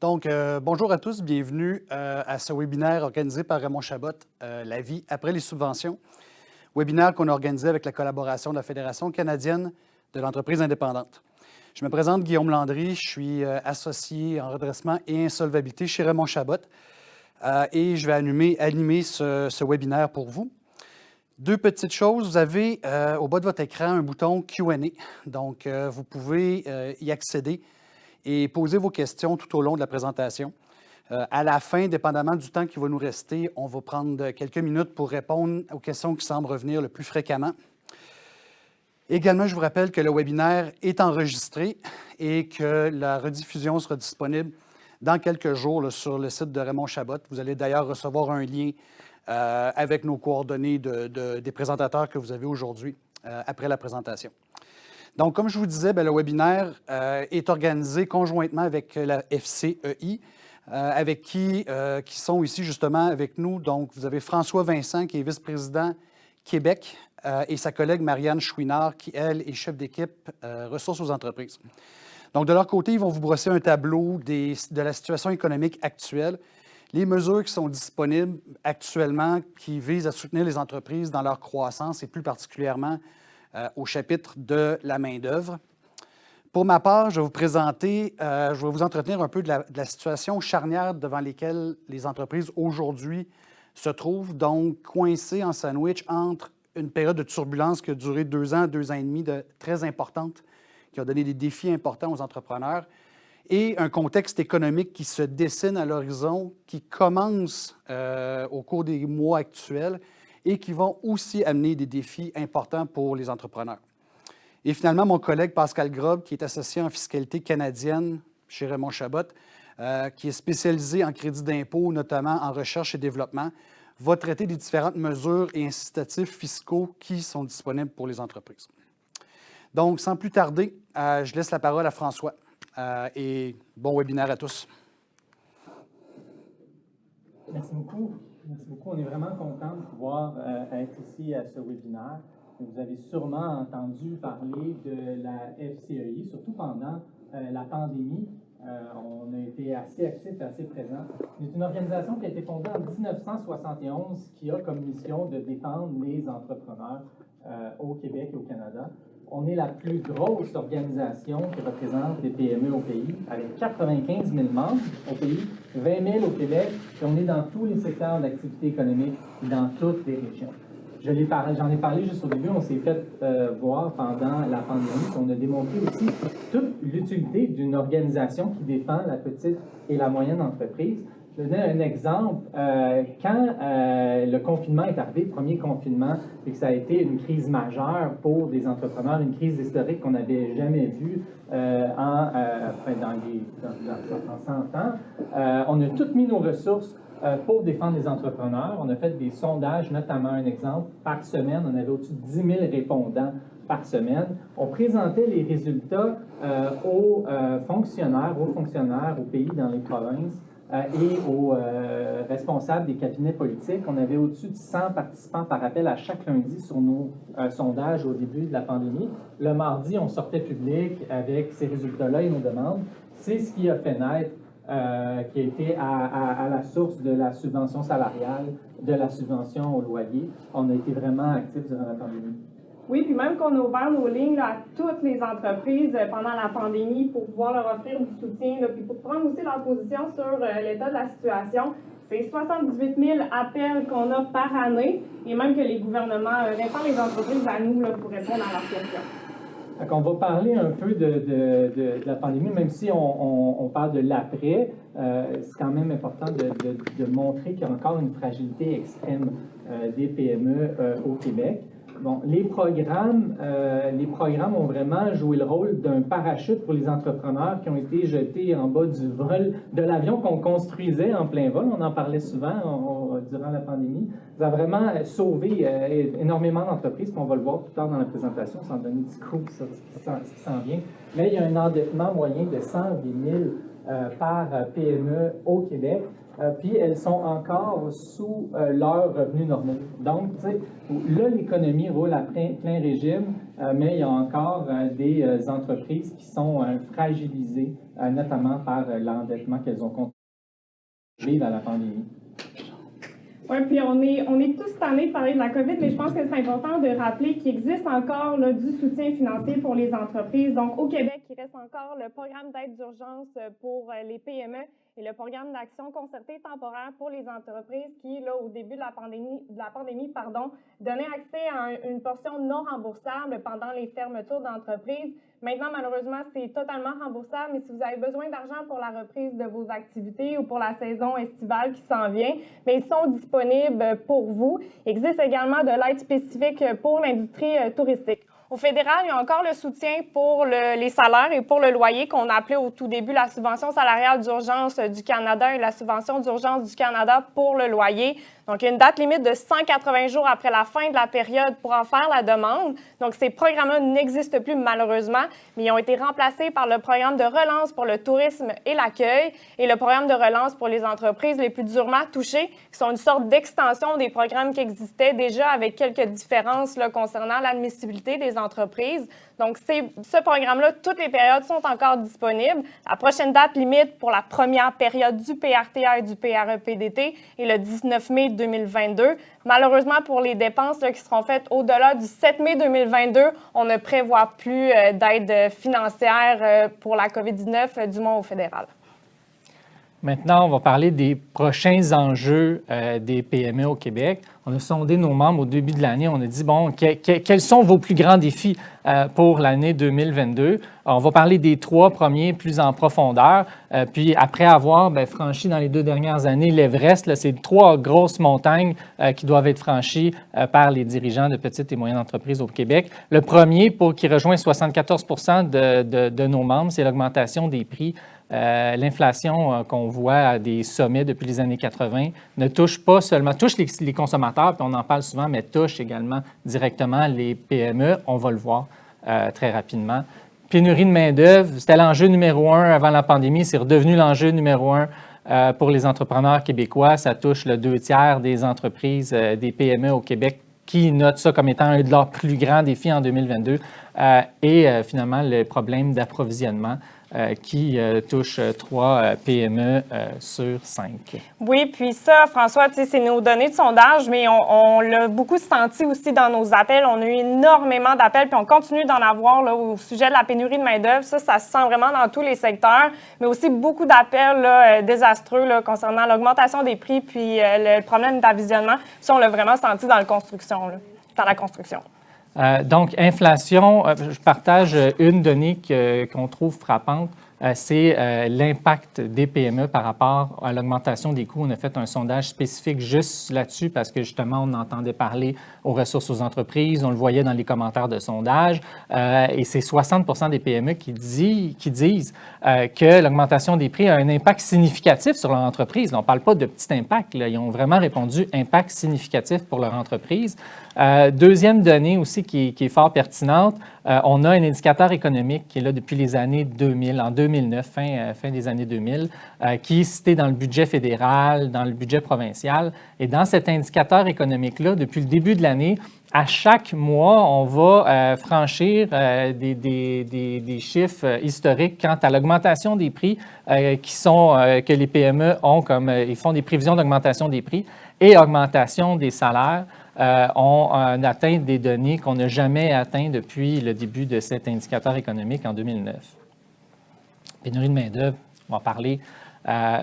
Donc, bonjour à tous, bienvenue à ce webinaire organisé par Raymond Chabot, La vie après les subventions. Webinaire qu'on a organisé avec la collaboration de la Fédération canadienne de l'entreprise indépendante. Je me présente Guillaume Landry, je suis associé en redressement et insolvabilité chez Raymond Chabot et je vais animer ce webinaire pour vous. Deux petites choses, vous avez au bas de votre écran un bouton Q&A, donc vous pouvez y accéder et poser vos questions tout au long de la présentation. À la fin, dépendamment du temps qui va nous rester, on va prendre quelques minutes pour répondre aux questions qui semblent revenir le plus fréquemment. Également, je vous rappelle que le webinaire est enregistré et que la rediffusion sera disponible dans quelques jours là, sur le site de Raymond Chabot. Vous allez d'ailleurs recevoir un lien avec nos coordonnées des présentateurs que vous avez aujourd'hui après la présentation. Donc, comme je vous disais, le webinaire est organisé conjointement avec la FCEI, avec qui sont ici justement avec nous. Donc, vous avez François Vincent, qui est vice-président Québec, et sa collègue Marianne Chouinard, qui, elle, est chef d'équipe ressources aux entreprises. Donc, de leur côté, ils vont vous brosser un tableau de la situation économique actuelle, les mesures qui sont disponibles actuellement qui visent à soutenir les entreprises dans leur croissance et plus particulièrement au chapitre de la main-d'œuvre. Pour ma part, je vais vous présenter, je vais vous entretenir un peu de la situation charnière devant lesquelles les entreprises aujourd'hui se trouvent, donc coincées en sandwich entre une période de turbulence qui a duré 2 ans, 2 ans et demi, très importante, qui a donné des défis importants aux entrepreneurs, et un contexte économique qui se dessine à l'horizon, qui commence au cours des mois actuels, et qui vont aussi amener des défis importants pour les entrepreneurs. Et finalement, mon collègue Pascal Grob, qui est associé en fiscalité canadienne chez Raymond Chabot, qui est spécialisé en crédit d'impôt, notamment en recherche et développement, va traiter des différentes mesures et incitatifs fiscaux qui sont disponibles pour les entreprises. Donc, sans plus tarder, je laisse la parole à François et bon webinaire à tous. Merci beaucoup. Merci beaucoup. On est vraiment content de pouvoir être ici à ce webinaire. Vous avez sûrement entendu parler de la FCEI, surtout pendant la pandémie. On a été assez actifs et assez présents. C'est une organisation qui a été fondée en 1971 qui a comme mission de défendre les entrepreneurs au Québec et au Canada. On est la plus grosse organisation qui représente les PME au pays, avec 95 000 membres au pays, 20 000 au Québec, et on est dans tous les secteurs d'activité économique, dans toutes les régions. J'en ai parlé juste au début, on s'est fait voir pendant la pandémie, on a démontré aussi toute l'utilité d'une organisation qui défend la petite et la moyenne entreprise. Je vais donner un exemple. Quand le confinement est arrivé, le premier confinement, et que ça a été une crise majeure pour des entrepreneurs, une crise historique qu'on n'avait jamais vue dans 100 ans, on a toutes mis nos ressources pour défendre les entrepreneurs. On a fait des sondages, notamment un exemple, par semaine. On avait au-dessus de 10 000 répondants par semaine. On présentait les résultats aux fonctionnaires, au pays, dans les provinces, et aux responsables des cabinets politiques. On avait au-dessus de 100 participants par appel à chaque lundi sur nos sondages au début de la pandémie. Le mardi, on sortait public avec ces résultats-là et nos demandes. C'est ce qui a fait naître, qui a été à la source de la subvention salariale, de la subvention au loyer. On a été vraiment actifs durant la pandémie. Oui, puis même qu'on a ouvert nos lignes là, à toutes les entreprises pendant la pandémie pour pouvoir leur offrir du soutien, là, puis pour prendre aussi leur position sur l'état de la situation. C'est 78 000 appels qu'on a par année et même que les gouvernements réfèrent les entreprises à nous là, pour répondre à leurs questions. Donc, on va parler un peu de la pandémie, même si on parle de l'après. C'est quand même important de montrer qu'il y a encore une fragilité extrême des PME au Québec. Bon, les programmes ont vraiment joué le rôle d'un parachute pour les entrepreneurs qui ont été jetés en bas du vol de l'avion qu'on construisait en plein vol. On en parlait souvent durant la pandémie. Ça a vraiment sauvé énormément d'entreprises, puis on va le voir plus tard dans la présentation, sans donner du coup sur ce qui s'en vient. Mais il y a un endettement moyen de 110 000 par PME au Québec. puis elles sont encore sous leurs revenus normaux. Donc, tu sais, là, l'économie roule à plein régime, mais il y a encore des entreprises qui sont fragilisées, notamment par l'endettement qu'elles ont contribué à la pandémie. Oui, puis on est tous tannés de parler de la COVID, mais je pense que c'est important de rappeler qu'il existe encore là, du soutien financier pour les entreprises. Donc, au Québec, il reste encore le programme d'aide d'urgence pour les PME et le programme d'action concertée temporaire pour les entreprises qui, là, au début de la pandémie, donnait accès à une portion non remboursable pendant les fermetures d'entreprises. Maintenant, malheureusement, c'est totalement remboursable, mais si vous avez besoin d'argent pour la reprise de vos activités ou pour la saison estivale qui s'en vient, bien, ils sont disponibles pour vous. Il existe également de l'aide spécifique pour l'industrie touristique. Au fédéral, il y a encore le soutien pour les salaires et pour le loyer qu'on a appelé au tout début la subvention salariale d'urgence du Canada et la subvention d'urgence du Canada pour le loyer. Donc, il y a une date limite de 180 jours après la fin de la période pour en faire la demande. Donc, ces programmes-là n'existent plus malheureusement, mais ils ont été remplacés par le programme de relance pour le tourisme et l'accueil et le programme de relance pour les entreprises les plus durement touchées, qui sont une sorte d'extension des programmes qui existaient déjà avec quelques différences là, concernant l'admissibilité des entreprises. Donc, ce programme-là, toutes les périodes sont encore disponibles. La prochaine date limite pour la première période du PRTA et du PREPDT est le 19 mai 2022. Malheureusement, pour les dépenses là, qui seront faites au-delà du 7 mai 2022, on ne prévoit plus d'aide financière pour la COVID-19, du moins au fédéral. Maintenant, on va parler des prochains enjeux des PME au Québec. On a sondé nos membres au début de l'année. On a dit, bon, quels sont vos plus grands défis pour l'année 2022? On va parler des 3 premiers plus en profondeur. Puis après avoir franchi dans les 2 dernières années l'Everest, c'est 3 grosses montagnes qui doivent être franchies par les dirigeants de petites et moyennes entreprises au Québec. Le premier, qui rejoint 74 de nos membres, c'est l'augmentation des prix. L'inflation qu'on voit à des sommets depuis les années 80 ne touche pas seulement, touche les consommateurs, puis on en parle souvent, mais touche également directement les PME. On va le voir très rapidement. Pénurie de main-d'œuvre, c'était l'enjeu numéro 1 avant la pandémie, c'est redevenu l'enjeu numéro 1 pour les entrepreneurs québécois. Ça touche le 2/3 des entreprises, des PME au Québec qui notent ça comme étant un de leurs plus grands défis en 2022. Et finalement, le problème d'approvisionnement qui touche 3 PME sur 5. Oui, puis ça, François, c'est nos données de sondage, mais on l'a beaucoup senti aussi dans nos appels. On a eu énormément d'appels, puis on continue d'en avoir là, au sujet de la pénurie de main-d'œuvre. Ça se sent vraiment dans tous les secteurs, mais aussi beaucoup d'appels là, désastreux là, concernant l'augmentation des prix, puis le problème d'approvisionnement. Ça, on l'a vraiment senti dans la construction. Donc, inflation, je partage une donnée qu'on trouve frappante, c'est l'impact des PME par rapport à l'augmentation des coûts. On a fait un sondage spécifique juste là-dessus parce que justement, on entendait parler aux ressources aux entreprises, on le voyait dans les commentaires de sondage, et c'est 60 des PME qui disent que l'augmentation des prix a un impact significatif sur leur entreprise. On ne parle pas de petit impact, là. Ils ont vraiment répondu impact significatif pour leur entreprise. Deuxième donnée aussi qui est fort pertinente, on a un indicateur économique qui est là depuis les années 2000, en 2009, fin des années 2000, qui est cité dans le budget fédéral, dans le budget provincial. Et dans cet indicateur économique-là, depuis le début de l'année, à chaque mois, on va franchir des chiffres historiques quant à l'augmentation des prix que les PME ont, comme ils font des prévisions d'augmentation des prix et augmentation des salaires. On atteint des données qu'on n'a jamais atteintes depuis le début de cet indicateur économique en 2009. Pénurie de main-d'œuvre, on va parler.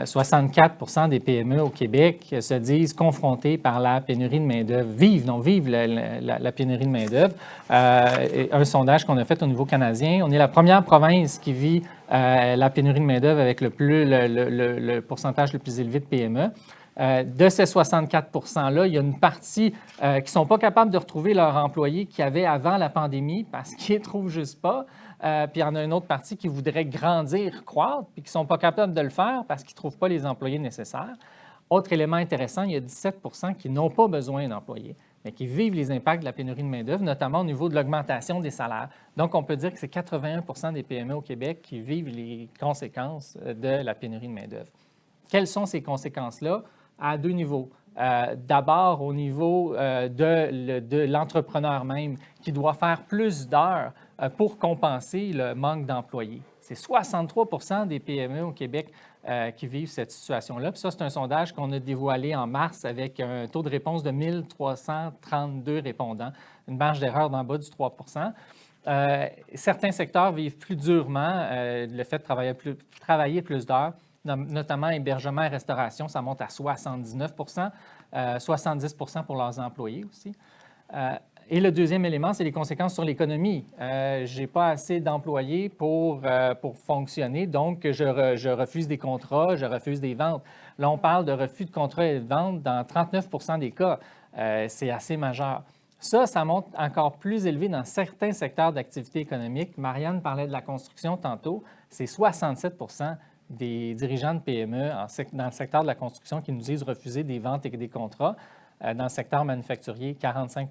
64 des PME au Québec se disent confrontés par la pénurie de main-d'œuvre, vivent la pénurie de main-d'œuvre. Un sondage qu'on a fait au niveau canadien, on est la première province qui vit la pénurie de main-d'œuvre avec le pourcentage le plus élevé de PME. De ces 64 %-là, il y a une partie qui ne sont pas capables de retrouver leur employé qu'ils avaient avant la pandémie parce qu'ils ne les trouvent juste pas. Puis il y en a une autre partie qui voudrait grandir, croître, puis qui ne sont pas capables de le faire parce qu'ils ne trouvent pas les employés nécessaires. Autre élément intéressant, il y a 17 % qui n'ont pas besoin d'employés, mais qui vivent les impacts de la pénurie de main-d'œuvre, notamment au niveau de l'augmentation des salaires. Donc, on peut dire que c'est 81 % des PME au Québec qui vivent les conséquences de la pénurie de main-d'œuvre. Quelles sont ces conséquences-là? À deux niveaux. D'abord, au niveau de l'entrepreneur même, qui doit faire plus d'heures pour compenser le manque d'employés. C'est 63 des PME au Québec qui vivent cette situation-là. Puis ça, c'est un sondage qu'on a dévoilé en mars avec un taux de réponse de 1332 répondants, une marge d'erreur d'en bas du 3 certains secteurs vivent plus durement le fait de travailler plus d'heures, notamment hébergement et restauration, ça monte à 79 70 pour leurs employés aussi. Et le deuxième élément, c'est les conséquences sur l'économie. Je n'ai pas assez d'employés pour fonctionner, donc je refuse des contrats, je refuse des ventes. Là, on parle de refus de contrats et de ventes dans 39 des cas. C'est assez majeur. Ça monte encore plus élevé dans certains secteurs d'activité économique. Marianne parlait de la construction tantôt. C'est 67 des dirigeants de PME dans le secteur de la construction qui nous disent refuser des ventes et des contrats. Dans le secteur manufacturier, 45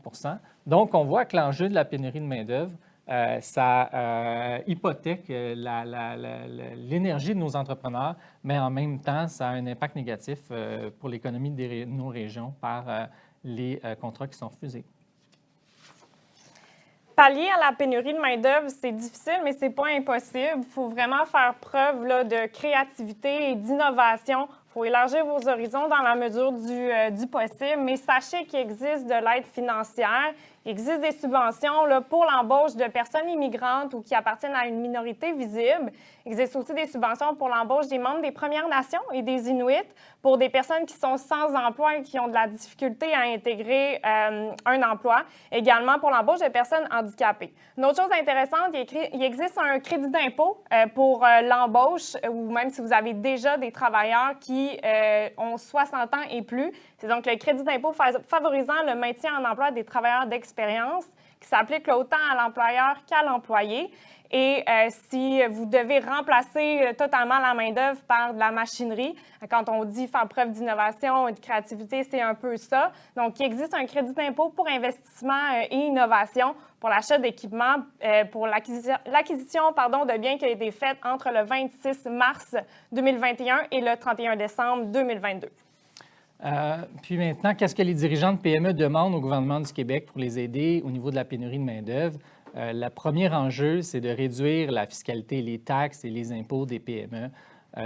Donc, on voit que l'enjeu de la pénurie de main-d'œuvre, ça hypothèque l'énergie de nos entrepreneurs, mais en même temps, ça a un impact négatif pour l'économie de nos régions par les contrats qui sont refusés. Pallier à la pénurie de main-d'œuvre, c'est difficile, mais c'est pas impossible. Il faut vraiment faire preuve là, de créativité et d'innovation. Il faut élargir vos horizons dans la mesure du possible, mais sachez qu'il existe de l'aide financière. Il existe des subventions là, pour l'embauche de personnes immigrantes ou qui appartiennent à une minorité visible. Il existe aussi des subventions pour l'embauche des membres des Premières Nations et des Inuits, pour des personnes qui sont sans emploi et qui ont de la difficulté à intégrer un emploi. Également pour l'embauche de personnes handicapées. Une autre chose intéressante, il existe un crédit d'impôt pour l'embauche, ou même si vous avez déjà des travailleurs qui ont 60 ans et plus. C'est donc le crédit d'impôt favorisant le maintien en emploi des travailleurs d'expérience qui s'applique autant à l'employeur qu'à l'employé. Et si vous devez remplacer totalement la main-d'œuvre par de la machinerie, quand on dit faire preuve d'innovation et de créativité, c'est un peu ça. Donc, il existe un crédit d'impôt pour investissement et innovation pour l'achat d'équipements, pour l'acquisition de biens qui a été faite entre le 26 mars 2021 et le 31 décembre 2022. Puis maintenant, qu'est-ce que les dirigeants de PME demandent au gouvernement du Québec pour les aider au niveau de la pénurie de main-d'œuvre? Le premier enjeu, c'est de réduire la fiscalité, les taxes et les impôts des PME.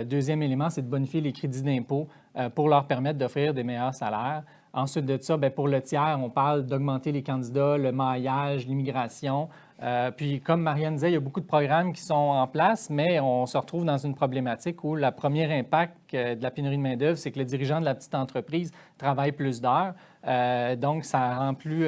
Deuxième élément, c'est de bonifier les crédits d'impôt pour leur permettre d'offrir des meilleurs salaires. Ensuite de ça, bien, pour le tiers, on parle d'augmenter les candidats, le maillage, l'immigration. Puis, comme Marianne disait, il y a beaucoup de programmes qui sont en place, mais on se retrouve dans une problématique où le premier impact de la pénurie de main-d'œuvre, c'est que le dirigeant de la petite entreprise travaille plus d'heures. Donc, ça rend plus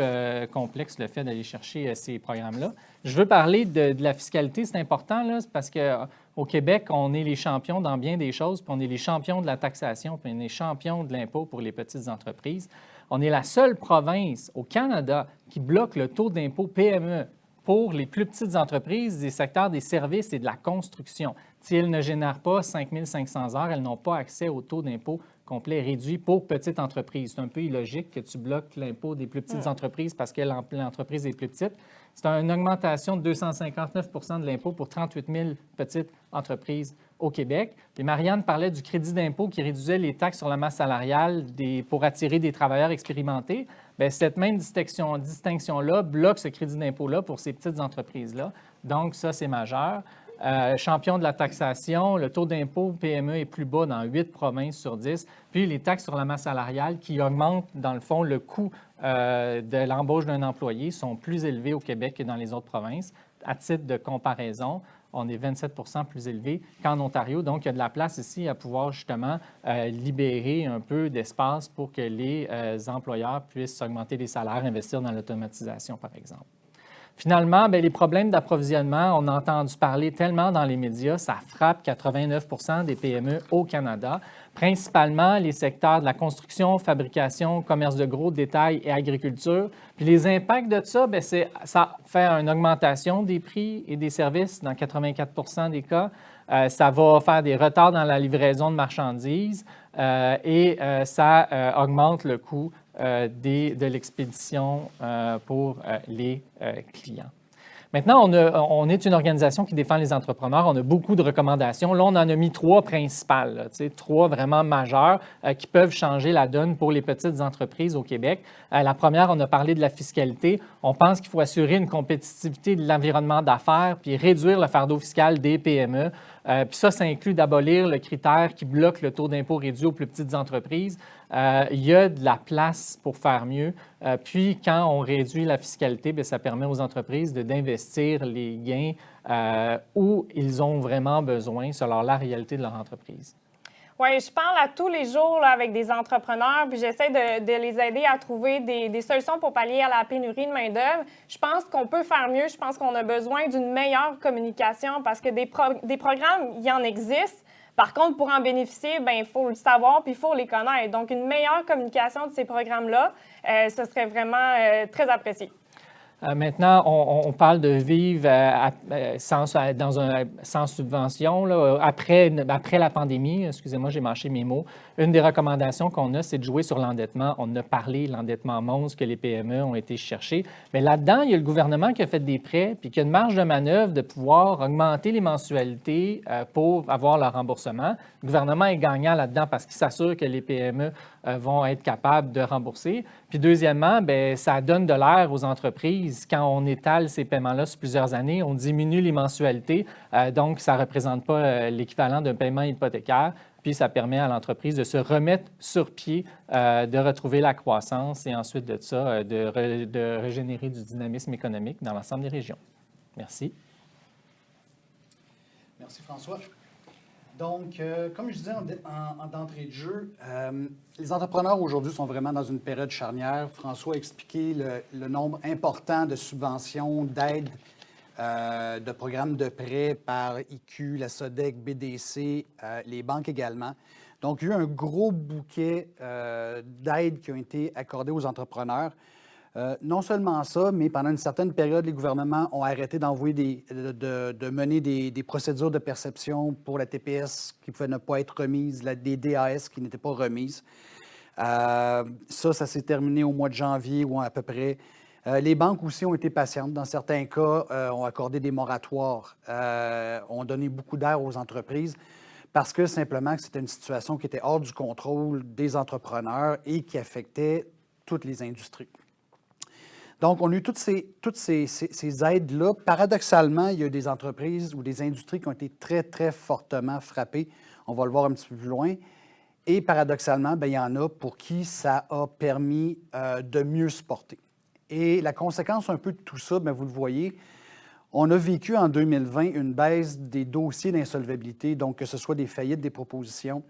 complexe le fait d'aller chercher ces programmes-là. Je veux parler de la fiscalité, c'est important, là, parce qu'au Québec, on est les champions dans bien des choses, puis on est les champions de la taxation, puis on est les champions de l'impôt pour les petites entreprises. On est la seule province au Canada qui bloque le taux d'impôt PME pour les plus petites entreprises des secteurs des services et de la construction. Si elles ne génèrent pas 5 500 heures, elles n'ont pas accès au taux d'impôt complet réduit pour petites entreprises. C'est un peu illogique que tu bloques l'impôt des plus petites entreprises parce que l'entreprise est plus petite. C'est une augmentation de 259 de l'impôt pour 38 000 petites entreprises au Québec. Puis Marianne parlait du crédit d'impôt qui réduisait les taxes sur la masse salariale pour attirer des travailleurs expérimentés. Bien, cette même distinction-là bloque ce crédit d'impôt-là pour ces petites entreprises-là. Donc, ça, c'est majeur. Champion de la taxation, le taux d'impôt PME est plus bas dans 8 provinces sur 10. Puis, les taxes sur la masse salariale qui augmentent, dans le fond, le coût de l'embauche d'un employé sont plus élevés au Québec que dans les autres provinces. À titre de comparaison, on est 27 plus élevé qu'en Ontario. Donc, il y a de la place ici à pouvoir justement libérer un peu d'espace pour que les employeurs puissent augmenter les salaires, investir dans l'automatisation, par exemple. Finalement, bien, les problèmes d'approvisionnement, on a entendu parler tellement dans les médias, ça frappe 89 des PME au Canada, principalement les secteurs de la construction, fabrication, commerce de gros, détail et agriculture. Puis les impacts de ça, bien, ça fait une augmentation des prix et des services dans 84 des cas. Ça va faire des retards dans la livraison de marchandises et ça augmente le coût de l'expédition pour les clients. Maintenant, on est une organisation qui défend les entrepreneurs. On a beaucoup de recommandations. Là, on en a mis 3 principales, là, 3 vraiment majeures qui peuvent changer la donne pour les petites entreprises au Québec. La première, on a parlé de la fiscalité. On pense qu'il faut assurer une compétitivité de l'environnement d'affaires puis réduire le fardeau fiscal des PME. Puis ça inclut d'abolir le critère qui bloque le taux d'impôt réduit aux plus petites entreprises. Il y a de la place pour faire mieux. Puis, quand on réduit la fiscalité, bien, ça permet aux entreprises d'investir les gains où ils ont vraiment besoin selon la réalité de leur entreprise. Oui, je parle à tous les jours là, avec des entrepreneurs, puis j'essaie de les aider à trouver des solutions pour pallier à la pénurie de main-d'œuvre. Je pense qu'on peut faire mieux. Je pense qu'on a besoin d'une meilleure communication parce que des programmes, il y en existe. Par contre, pour en bénéficier, bien, il faut le savoir puis il faut les connaître. Donc, une meilleure communication de ces programmes-là, ce serait vraiment très apprécié. Maintenant, on parle de vivre sans subvention là, après la pandémie. Excusez-moi, j'ai mâché mes mots. Une des recommandations qu'on a, c'est de jouer sur l'endettement. On a parlé, l'endettement monstre que les PME ont été chercher. Mais là-dedans, il y a le gouvernement qui a fait des prêts puis qui a une marge de manœuvre de pouvoir augmenter les mensualités pour avoir leur remboursement. Le gouvernement est gagnant là-dedans parce qu'il s'assure que les PME vont être capables de rembourser. Puis deuxièmement, bien, ça donne de l'air aux entreprises. Quand on étale ces paiements-là sur plusieurs années, on diminue les mensualités, donc ça ne représente pas l'équivalent d'un paiement hypothécaire. Puis ça permet à l'entreprise de se remettre sur pied, de retrouver la croissance et ensuite de ça, de régénérer du dynamisme économique dans l'ensemble des régions. Merci. Merci, François. Donc, comme je disais d'entrée de jeu, les entrepreneurs aujourd'hui sont vraiment dans une période charnière. François a expliqué le nombre important de subventions, d'aides, de programmes de prêts par IQ, la SODEC, BDC, les banques également. Donc, il y a eu un gros bouquet d'aides qui ont été accordées aux entrepreneurs. Non seulement ça, mais pendant une certaine période, les gouvernements ont arrêté d'envoyer de mener des procédures de perception pour la TPS qui pouvaient ne pas être remises, des DAS qui n'étaient pas remises. Ça s'est terminé au mois de janvier ou à peu près. Les banques aussi ont été patientes. Dans certains cas, ont accordé des moratoires, ont donné beaucoup d'air aux entreprises parce que simplement c'était une situation qui était hors du contrôle des entrepreneurs et qui affectait toutes les industries. Donc, on a eu toutes ces aides-là. Paradoxalement, il y a des entreprises ou des industries qui ont été très, très fortement frappées. On va le voir un petit peu plus loin. Et paradoxalement, bien, il y en a pour qui ça a permis de mieux se porter. Et la conséquence un peu de tout ça, bien, vous le voyez, on a vécu en 2020 une baisse des dossiers d'insolvabilité, donc que ce soit des faillites, des propositions,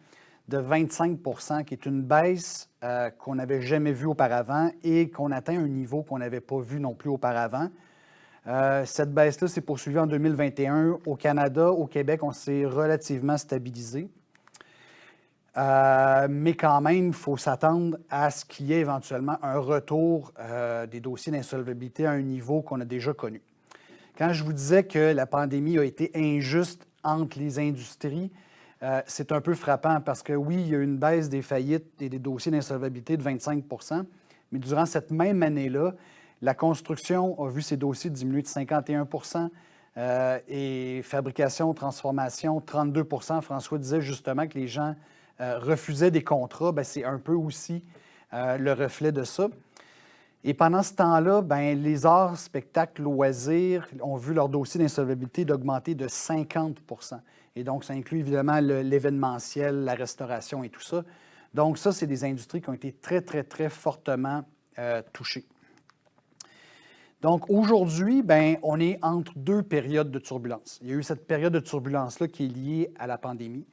de 25 % qui est une baisse qu'on n'avait jamais vue auparavant et qu'on atteint un niveau qu'on n'avait pas vu non plus auparavant. Cette baisse-là s'est poursuivie en 2021. Au Canada, au Québec, on s'est relativement stabilisé. Mais quand même, il faut s'attendre à ce qu'il y ait éventuellement un retour des dossiers d'insolvabilité à un niveau qu'on a déjà connu. Quand je vous disais que la pandémie a été injuste entre les industries, c'est un peu frappant parce que oui, il y a eu une baisse des faillites et des dossiers d'insolvabilité de 25 %, mais durant cette même année-là, la construction a vu ses dossiers diminuer de 51 % et fabrication, transformation, 32 %. François disait justement que les gens refusaient des contrats. Bien, c'est un peu aussi le reflet de ça. Et pendant ce temps-là, bien, les arts, spectacles, loisirs ont vu leur dossier d'insolvabilité d'augmenter de 50 %. Et donc, ça inclut évidemment l'événementiel, la restauration et tout ça. Donc, ça, c'est des industries qui ont été très, très, très fortement touchées. Donc, aujourd'hui, bien, on est entre deux périodes de turbulence. Il y a eu cette période de turbulence-là qui est liée à la pandémie.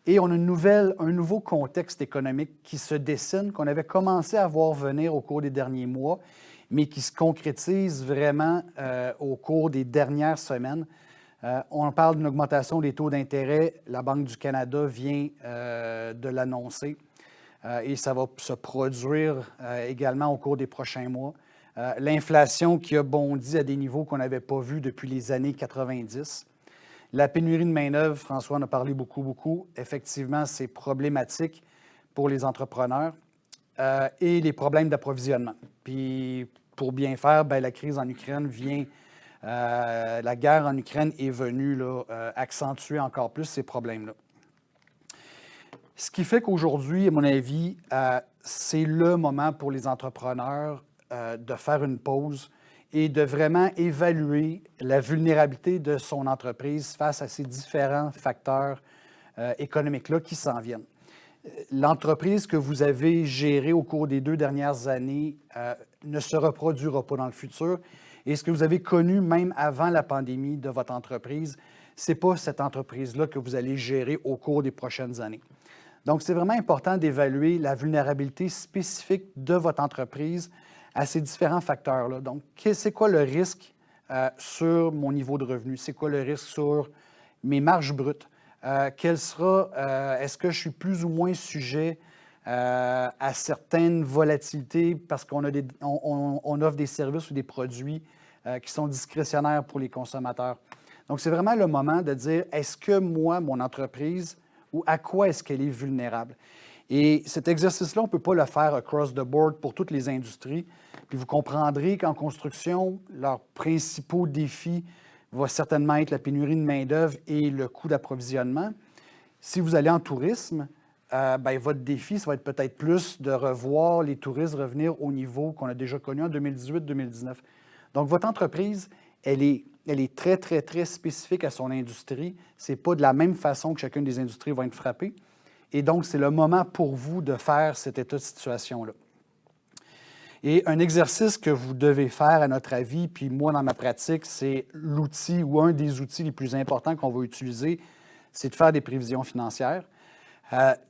Et on a un nouveau contexte économique qui se dessine, qu'on avait commencé à voir venir au cours des derniers mois, mais qui se concrétise vraiment au cours des dernières semaines. On parle d'une augmentation des taux d'intérêt. La Banque du Canada vient de l'annoncer et ça va se produire également au cours des prochains mois. L'inflation qui a bondi à des niveaux qu'on n'avait pas vus depuis les années 90. La pénurie de main-d'œuvre, François en a parlé beaucoup. Effectivement, c'est problématique pour les entrepreneurs et les problèmes d'approvisionnement. Puis, pour bien faire, bien, la crise en Ukraine vient La guerre en Ukraine est venue là, accentuer encore plus ces problèmes-là. Ce qui fait qu'aujourd'hui, à mon avis, c'est le moment pour les entrepreneurs de faire une pause et de vraiment évaluer la vulnérabilité de son entreprise face à ces différents facteurs économiques-là qui s'en viennent. L'entreprise que vous avez gérée au cours des 2 dernières années ne se reproduira pas dans le futur. Et ce que vous avez connu même avant la pandémie de votre entreprise, ce n'est pas cette entreprise-là que vous allez gérer au cours des prochaines années. Donc, c'est vraiment important d'évaluer la vulnérabilité spécifique de votre entreprise à ces différents facteurs-là. Donc, c'est quoi le risque sur mon niveau de revenu? C'est quoi le risque sur mes marges brutes? Est-ce que je suis plus ou moins sujet à certaines volatilités parce qu'on offre des services ou des produits qui sont discrétionnaires pour les consommateurs? Donc, c'est vraiment le moment de dire, est-ce que moi, mon entreprise, ou à quoi est-ce qu'elle est vulnérable? Et cet exercice-là, on ne peut pas le faire across the board pour toutes les industries. Puis vous comprendrez qu'en construction, leurs principaux défis va certainement être la pénurie de main-d'œuvre et le coût d'approvisionnement. Si vous allez en tourisme, votre défi, ça va être peut-être plus de revoir les touristes revenir au niveau qu'on a déjà connu en 2018-2019. Donc, votre entreprise, elle est très, très, très spécifique à son industrie. Ce n'est pas de la même façon que chacune des industries va être frappée. Et donc, c'est le moment pour vous de faire cet état de situation-là. Et un exercice que vous devez faire, à notre avis, puis moi, dans ma pratique, c'est l'outil ou un des outils les plus importants qu'on va utiliser, c'est de faire des prévisions financières.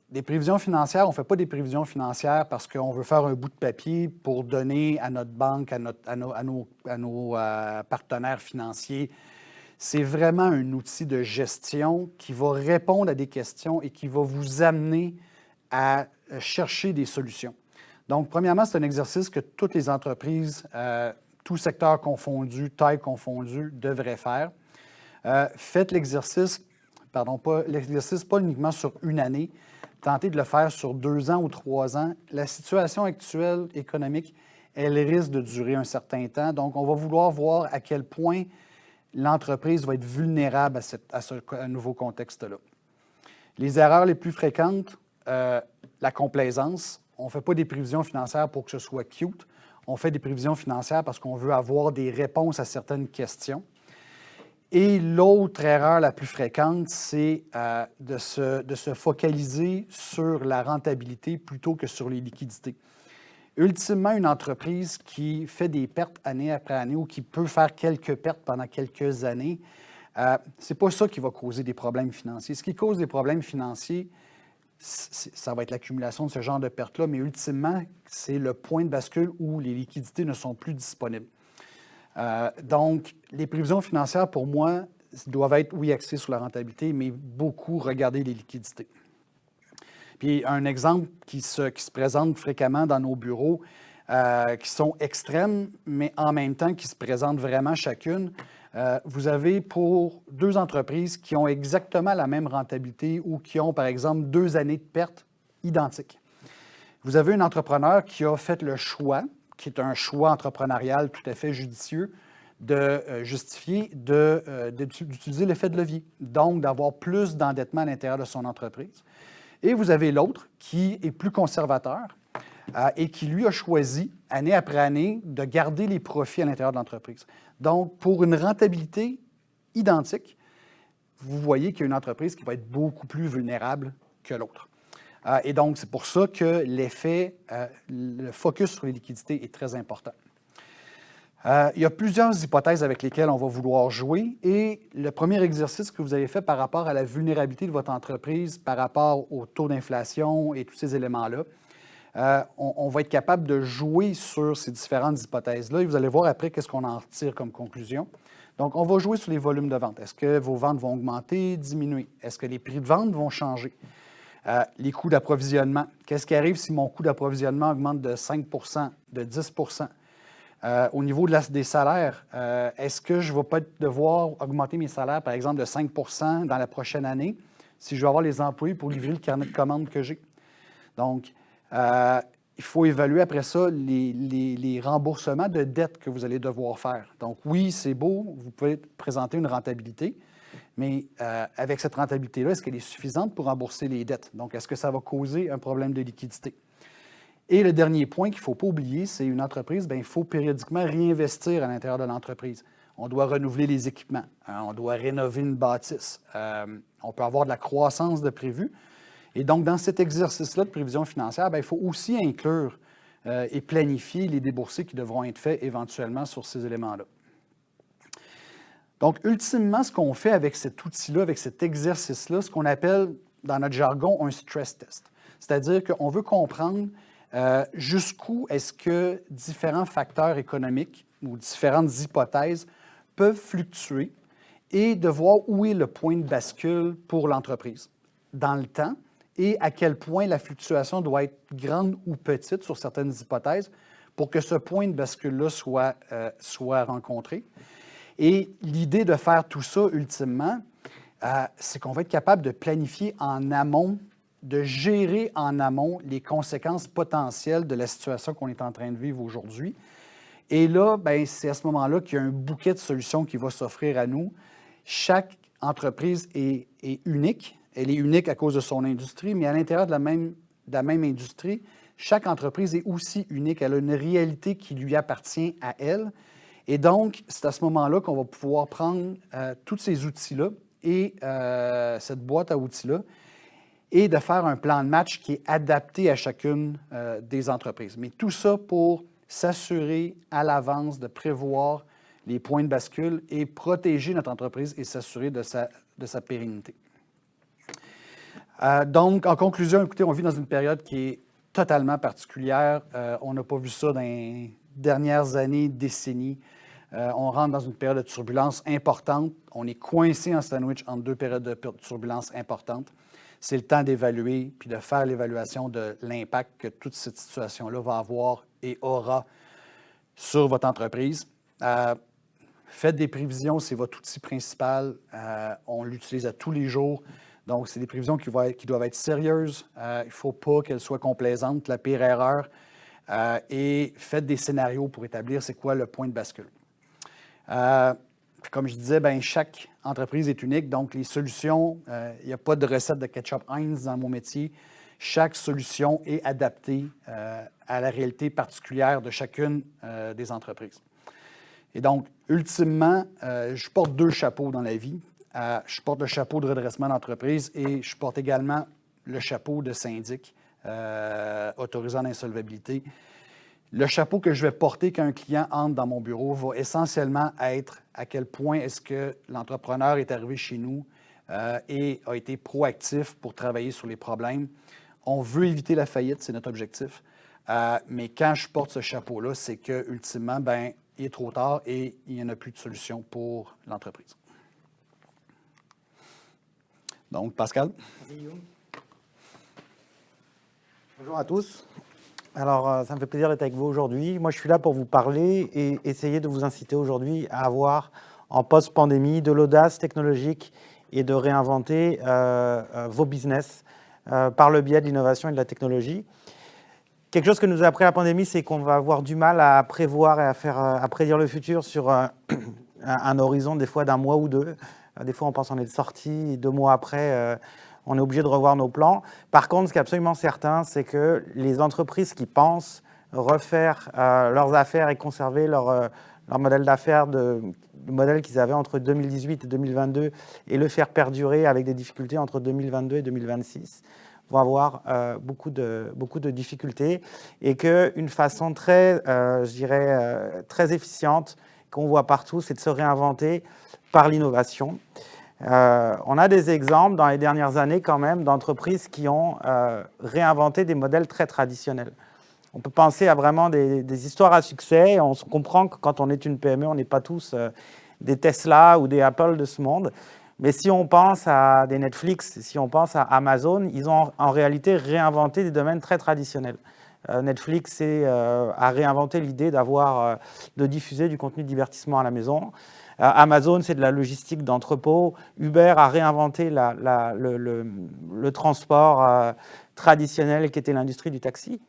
Des prévisions financières, on ne fait pas des prévisions financières parce qu'on veut faire un bout de papier pour donner à notre banque, à nos partenaires financiers. C'est vraiment un outil de gestion qui va répondre à des questions et qui va vous amener à chercher des solutions. Donc, premièrement, c'est un exercice que toutes les entreprises, tout secteur confondu, taille confondue, devraient faire. Faites l'exercice, pas uniquement sur une année, tentez de le faire sur 2 ans ou 3 ans. La situation actuelle économique, elle risque de durer un certain temps. Donc, on va vouloir voir à quel point l'entreprise va être vulnérable à ce nouveau contexte-là. Les erreurs les plus fréquentes, la complaisance. On ne fait pas des prévisions financières pour que ce soit cute. On fait des prévisions financières parce qu'on veut avoir des réponses à certaines questions. Et l'autre erreur la plus fréquente, c'est de se focaliser sur la rentabilité plutôt que sur les liquidités. Ultimement, une entreprise qui fait des pertes année après année ou qui peut faire quelques pertes pendant quelques années, ce n'est pas ça qui va causer des problèmes financiers. Ce qui cause des problèmes financiers, ça va être l'accumulation de ce genre de pertes-là, mais ultimement, c'est le point de bascule où les liquidités ne sont plus disponibles. Donc, les prévisions financières, pour moi, doivent être, oui, axées sur la rentabilité, mais beaucoup regarder les liquidités. Puis, un exemple qui se présente fréquemment dans nos bureaux, qui sont extrêmes, mais en même temps qui se présentent vraiment chacune. Vous avez pour 2 entreprises qui ont exactement la même rentabilité ou qui ont, par exemple, 2 années de pertes identiques. Vous avez un entrepreneur qui a fait le choix, qui est un choix entrepreneurial tout à fait judicieux, de justifier d'utiliser l'effet de levier, donc d'avoir plus d'endettement à l'intérieur de son entreprise. Et vous avez l'autre qui est plus conservateur et qui, lui, a choisi, année après année, de garder les profits à l'intérieur de l'entreprise. Donc, pour une rentabilité identique, vous voyez qu'il y a une entreprise qui va être beaucoup plus vulnérable que l'autre. Et donc, c'est pour ça que le focus sur les liquidités est très important. Il y a plusieurs hypothèses avec lesquelles on va vouloir jouer et le premier exercice que vous avez fait par rapport à la vulnérabilité de votre entreprise, par rapport au taux d'inflation et tous ces éléments-là, on va être capable de jouer sur ces différentes hypothèses-là et vous allez voir après qu'est-ce qu'on en retire comme conclusion. Donc, on va jouer sur les volumes de vente. Est-ce que vos ventes vont augmenter, diminuer? Est-ce que les prix de vente vont changer? Les coûts d'approvisionnement. Qu'est-ce qui arrive si mon coût d'approvisionnement augmente de 5 %, de 10 %? Au niveau des salaires, est-ce que je ne vais pas devoir augmenter mes salaires, par exemple, de 5 % dans la prochaine année si je vais avoir les employés pour livrer le carnet de commandes que j'ai? Donc, il faut évaluer après ça les remboursements de dettes que vous allez devoir faire. Donc oui, c'est beau, vous pouvez présenter une rentabilité, mais avec cette rentabilité-là, est-ce qu'elle est suffisante pour rembourser les dettes? Donc, est-ce que ça va causer un problème de liquidité? Et le dernier point qu'il ne faut pas oublier, c'est une entreprise, il faut périodiquement réinvestir à l'intérieur de l'entreprise. On doit renouveler les équipements, on doit rénover une bâtisse, on peut avoir de la croissance de prévu. Et donc, dans cet exercice-là de prévision financière, il faut aussi inclure et planifier les déboursés qui devront être faits éventuellement sur ces éléments-là. Donc, ultimement, ce qu'on fait avec cet outil-là, avec cet exercice-là, ce qu'on appelle dans notre jargon un stress test. C'est-à-dire qu'on veut comprendre jusqu'où est-ce que différents facteurs économiques ou différentes hypothèses peuvent fluctuer et de voir où est le point de bascule pour l'entreprise dans le temps et à quel point la fluctuation doit être grande ou petite sur certaines hypothèses pour que ce point de bascule-là soit rencontré. Et l'idée de faire tout ça, ultimement, c'est qu'on va être capable de planifier en amont, de gérer en amont les conséquences potentielles de la situation qu'on est en train de vivre aujourd'hui. Et là, c'est à ce moment-là qu'il y a un bouquet de solutions qui va s'offrir à nous. Chaque entreprise est unique. Elle est unique à cause de son industrie, mais à l'intérieur de la même industrie, chaque entreprise est aussi unique. Elle a une réalité qui lui appartient à elle. Et donc, c'est à ce moment-là qu'on va pouvoir prendre tous ces outils-là et cette boîte à outils-là et de faire un plan de match qui est adapté à chacune des entreprises. Mais tout ça pour s'assurer à l'avance de prévoir les points de bascule et protéger notre entreprise et s'assurer de sa pérennité. Donc, en conclusion, écoutez, on vit dans une période qui est totalement particulière. On n'a pas vu ça dans les dernières années, décennies. On rentre dans une période de turbulence importante. On est coincé en sandwich entre deux périodes de turbulence importantes. C'est le temps d'évaluer puis de faire l'évaluation de l'impact que toute cette situation-là va avoir et aura sur votre entreprise. Faites des prévisions, c'est votre outil principal. On l'utilise à tous les jours. Donc, c'est des prévisions qui doivent être sérieuses. Il ne faut pas qu'elles soient complaisantes, la pire erreur. Et faites des scénarios pour établir c'est quoi le point de bascule. Comme je disais, chaque entreprise est unique, donc les solutions, il n'y a pas de recette de ketchup Heinz dans mon métier. Chaque solution est adaptée à la réalité particulière de chacune des entreprises. Et donc, ultimement, je porte deux chapeaux dans la vie. Je porte le chapeau de redressement d'entreprise et je porte également le chapeau de syndic autorisant l'insolvabilité. Le chapeau que je vais porter quand un client entre dans mon bureau va essentiellement être à quel point est-ce que l'entrepreneur est arrivé chez nous et a été proactif pour travailler sur les problèmes. On veut éviter la faillite, c'est notre objectif. Mais quand je porte ce chapeau-là, c'est que ultimement, il est trop tard et il n'y en a plus de solution pour l'entreprise. Donc, Pascal. Bonjour à tous. Alors, ça me fait plaisir d'être avec vous aujourd'hui. Moi, je suis là pour vous parler et essayer de vous inciter aujourd'hui à avoir, en post-pandémie, de l'audace technologique et de réinventer vos business par le biais de l'innovation et de la technologie. Quelque chose que nous a appris la pandémie, c'est qu'on va avoir du mal à prévoir et à prédire le futur sur un horizon des fois d'un mois ou deux. Des fois, on pense qu'on est sorti, 2 mois après, on est obligé de revoir nos plans. Par contre, ce qui est absolument certain, c'est que les entreprises qui pensent refaire leurs affaires et conserver leur modèle d'affaires, le modèle qu'ils avaient entre 2018 et 2022, et le faire perdurer avec des difficultés entre 2022 et 2026, vont avoir beaucoup de difficultés. Et qu'une façon très, très efficiente qu'on voit partout, c'est de se réinventer par l'innovation. On a des exemples dans les dernières années quand même d'entreprises qui ont réinventé des modèles très traditionnels. On peut penser à vraiment des histoires à succès. On comprend que quand on est une PME, on n'est pas tous des Tesla ou des Apple de ce monde. Mais si on pense à des Netflix, si on pense à Amazon, ils ont en réalité réinventé des domaines très traditionnels. Netflix a réinventé l'idée de diffuser du contenu de divertissement à la maison. Amazon, c'est de la logistique d'entrepôt. Uber a réinventé le transport traditionnel qui était l'industrie du taxi.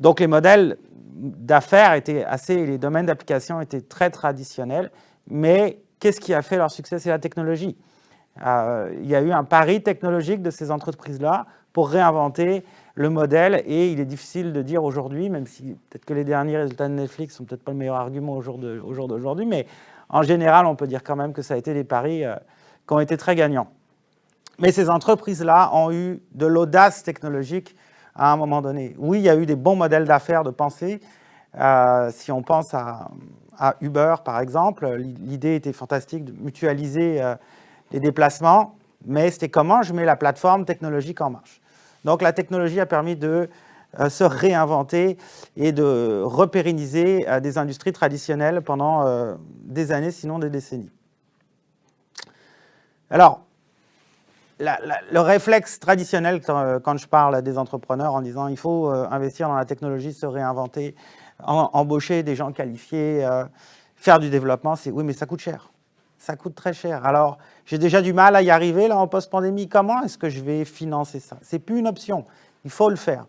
Donc les modèles d'affaires les domaines d'application étaient très traditionnels, mais qu'est-ce qui a fait leur succès? C'est la technologie. Il y a eu un pari technologique de ces entreprises-là pour réinventer le modèle, et il est difficile de dire aujourd'hui, même si peut-être que les derniers résultats de Netflix sont peut-être pas le meilleur argument au jour d'aujourd'hui, mais en général, on peut dire quand même que ça a été des paris qui ont été très gagnants. Mais ces entreprises-là ont eu de l'audace technologique à un moment donné. Oui, il y a eu des bons modèles d'affaires de pensée. Si on pense à Uber, par exemple, l'idée était fantastique de mutualiser les déplacements, mais c'était comment je mets la plateforme technologique en marche. Donc la technologie a permis de se réinventer et de repérenniser des industries traditionnelles pendant des années, sinon des décennies. Alors, le réflexe traditionnel quand je parle des entrepreneurs en disant il faut investir dans la technologie, se réinventer, embaucher des gens qualifiés, faire du développement, c'est oui, mais ça coûte cher. Ça coûte très cher. Alors, j'ai déjà du mal à y arriver là en post-pandémie. Comment est-ce que je vais financer ça? C'est plus une option. Il faut le faire.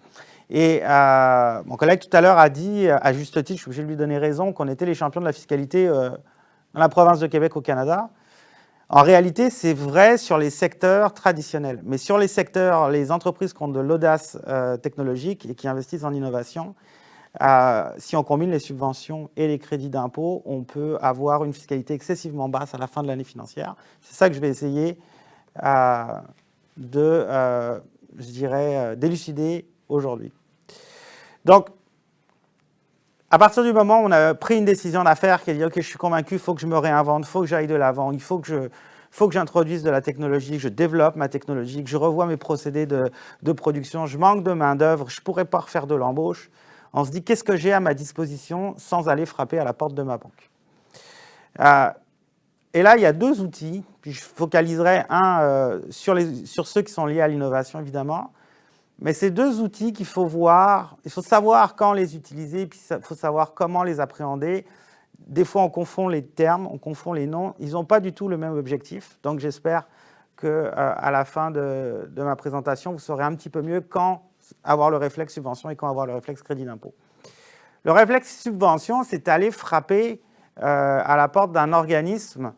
Et mon collègue tout à l'heure a dit, à juste titre, je suis obligé de lui donner raison, qu'on était les champions de la fiscalité dans la province de Québec au Canada. En réalité, c'est vrai sur les secteurs traditionnels. Mais sur les secteurs, les entreprises qui ont de l'audace technologique et qui investissent en innovation, si on combine les subventions et les crédits d'impôt, on peut avoir une fiscalité excessivement basse à la fin de l'année financière. C'est ça que je vais essayer d'élucider aujourd'hui. Donc, à partir du moment où on a pris une décision d'affaires qui a dit « Ok, je suis convaincu, il faut que je me réinvente, il faut que j'aille de l'avant, il faut que j'introduise de la technologie, que je développe ma technologie, que je revoie mes procédés de production, je manque de main-d'œuvre, je ne pourrais pas refaire de l'embauche », on se dit « Qu'est-ce que j'ai à ma disposition sans aller frapper à la porte de ma banque ?» Et là, il y a deux outils, puis je focaliserai un sur ceux qui sont liés à l'innovation, évidemment. Mais ces deux outils qu'il faut voir, il faut savoir quand les utiliser, puis il faut savoir comment les appréhender. Des fois, on confond les termes, on confond les noms. Ils n'ont pas du tout le même objectif. Donc, j'espère qu'à la fin de ma présentation, vous saurez un petit peu mieux quand avoir le réflexe subvention et quand avoir le réflexe crédit d'impôt. Le réflexe subvention, c'est aller frapper à la porte d'un organisme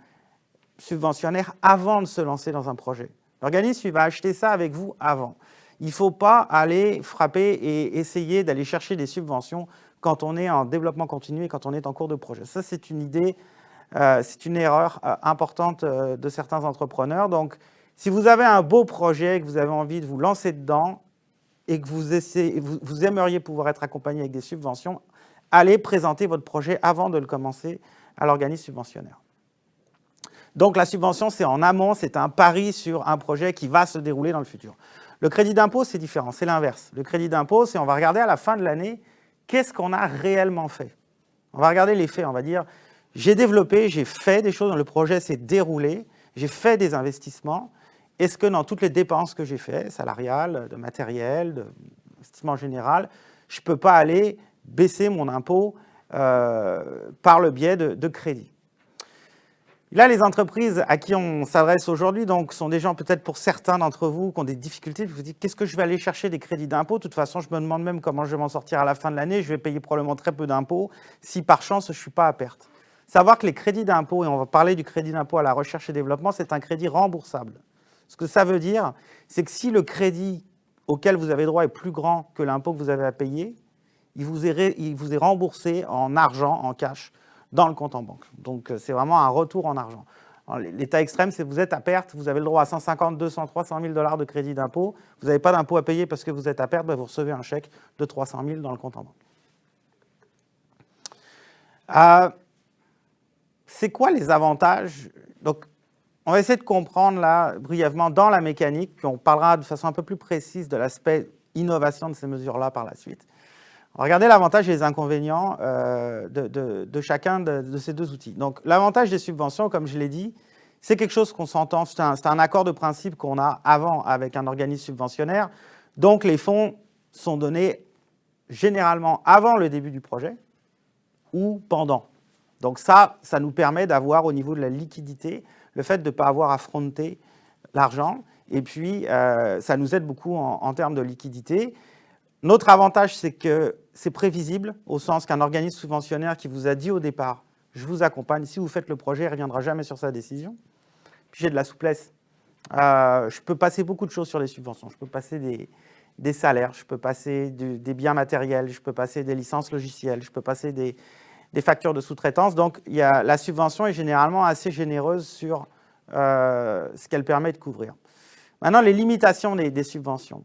subventionnaire avant de se lancer dans un projet. L'organisme, il va acheter ça avec vous avant. Il ne faut pas aller frapper et essayer d'aller chercher des subventions quand on est en développement continu et quand on est en cours de projet. Ça, c'est une idée, c'est une erreur importante de certains entrepreneurs. Donc, si vous avez un beau projet, que vous avez envie de vous lancer dedans et que vous aimeriez pouvoir être accompagné avec des subventions, allez présenter votre projet avant de le commencer à l'organisme subventionnaire. Donc, la subvention, c'est en amont, c'est un pari sur un projet qui va se dérouler dans le futur. Le crédit d'impôt, c'est différent, c'est l'inverse. Le crédit d'impôt, c'est on va regarder à la fin de l'année, qu'est-ce qu'on a réellement fait? On va regarder les faits, on va dire, j'ai développé, j'ai fait des choses, le projet s'est déroulé, j'ai fait des investissements. Est-ce que dans toutes les dépenses que j'ai faites, salariales, de matériel, d'investissement général, je ne peux pas aller baisser mon impôt par le biais de crédit? Là, les entreprises à qui on s'adresse aujourd'hui sont des gens, peut-être pour certains d'entre vous, qui ont des difficultés. Vous vous dites, qu'est-ce que je vais aller chercher des crédits d'impôt? De toute façon, je me demande même comment je vais m'en sortir à la fin de l'année. Je vais payer probablement très peu d'impôts si par chance, je ne suis pas à perte. Savoir que les crédits d'impôt, et on va parler du crédit d'impôt à la recherche et développement, c'est un crédit remboursable. Ce que ça veut dire, c'est que si le crédit auquel vous avez droit est plus grand que l'impôt que vous avez à payer, il vous est remboursé en argent, en cash, dans le compte en banque. Donc, c'est vraiment un retour en argent. L'état extrême, c'est que vous êtes à perte, vous avez le droit à 150, 200, 300 000 $ de crédit d'impôt, vous n'avez pas d'impôt à payer parce que vous êtes à perte, vous recevez un chèque de 300 000 dans le compte en banque. C'est quoi les avantages? Donc, on va essayer de comprendre là, brièvement, dans la mécanique, puis on parlera de façon un peu plus précise de l'aspect innovation de ces mesures-là par la suite. Regardez l'avantage et les inconvénients de chacun de ces deux outils. Donc, l'avantage des subventions, comme je l'ai dit, c'est quelque chose qu'on s'entend, c'est un accord de principe qu'on a avant avec un organisme subventionnaire. Donc, les fonds sont donnés généralement avant le début du projet ou pendant. Donc ça nous permet d'avoir au niveau de la liquidité, le fait de ne pas avoir à fronter l'argent. Et puis, ça nous aide beaucoup en termes de liquidité. Notre avantage, c'est que c'est prévisible, au sens qu'un organisme subventionnaire qui vous a dit au départ « je vous accompagne, si vous faites le projet, il ne reviendra jamais sur sa décision ». Puis j'ai de la souplesse. Je peux passer beaucoup de choses sur les subventions. Je peux passer des salaires, je peux passer des biens matériels, je peux passer des licences logicielles, je peux passer des factures de sous-traitance. Donc la subvention est généralement assez généreuse sur ce qu'elle permet de couvrir. Maintenant, les limitations des subventions.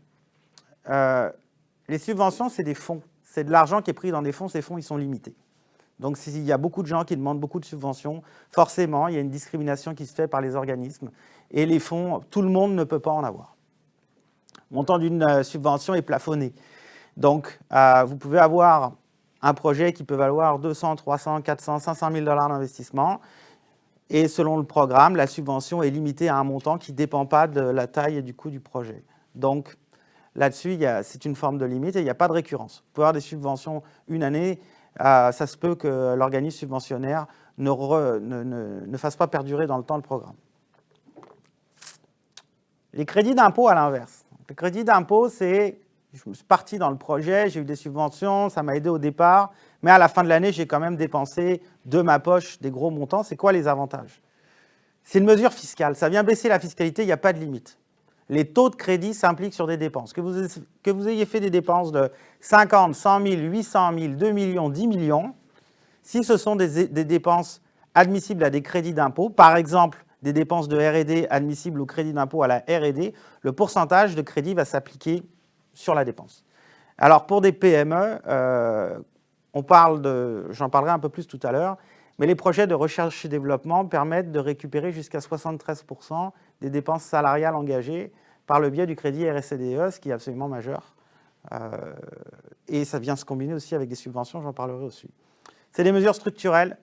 Les subventions, c'est des fonds. C'est de l'argent qui est pris dans des fonds. Ces fonds, ils sont limités. Donc, s'il y a beaucoup de gens qui demandent beaucoup de subventions, forcément, il y a une discrimination qui se fait par les organismes. Et les fonds, tout le monde ne peut pas en avoir. Le montant d'une subvention est plafonné. Donc, vous pouvez avoir un projet qui peut valoir 200, 300, 400, 500 000 $ d'investissement. Et selon le programme, la subvention est limitée à un montant qui ne dépend pas de la taille et du coût du projet. Donc, là-dessus, c'est une forme de limite et il n'y a pas de récurrence. Vous pouvez avoir des subventions une année, ça se peut que l'organisme subventionnaire ne fasse pas perdurer dans le temps le programme. Les crédits d'impôt, à l'inverse. Les crédits d'impôt, c'est, je suis parti dans le projet, j'ai eu des subventions, ça m'a aidé au départ, mais à la fin de l'année, j'ai quand même dépensé de ma poche des gros montants. C'est quoi les avantages? C'est une mesure fiscale. Ça vient baisser la fiscalité, il n'y a pas de limite. Les taux de crédit s'impliquent sur des dépenses. Que vous ayez fait des dépenses de 50, 100 000, 800 000, 2 millions, 10 millions, si ce sont des dépenses admissibles à des crédits d'impôt, par exemple des dépenses de R&D admissibles au crédit d'impôt à la R&D, le pourcentage de crédit va s'appliquer sur la dépense. Alors pour des PME, j'en parlerai un peu plus tout à l'heure, mais les projets de recherche et développement permettent de récupérer jusqu'à 73% des dépenses salariales engagées par le biais du crédit RSCDE, ce qui est absolument majeur. Et ça vient se combiner aussi avec des subventions, j'en parlerai aussi. C'est des mesures structurelles.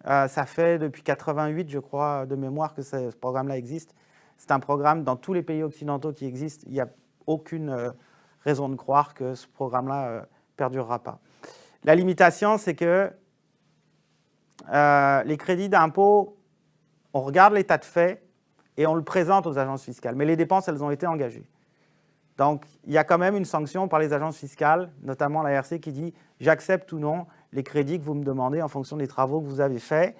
Ça fait depuis 88, je crois, de mémoire que ce programme-là existe. C'est un programme dans tous les pays occidentaux qui existent. Il n'y a aucune raison de croire que ce programme-là ne perdurera pas. La limitation, c'est que les crédits d'impôt, on regarde l'état de fait et on le présente aux agences fiscales. Mais les dépenses, elles ont été engagées. Donc, il y a quand même une sanction par les agences fiscales, notamment l'ARC, qui dit « j'accepte ou non les crédits que vous me demandez en fonction des travaux que vous avez faits ».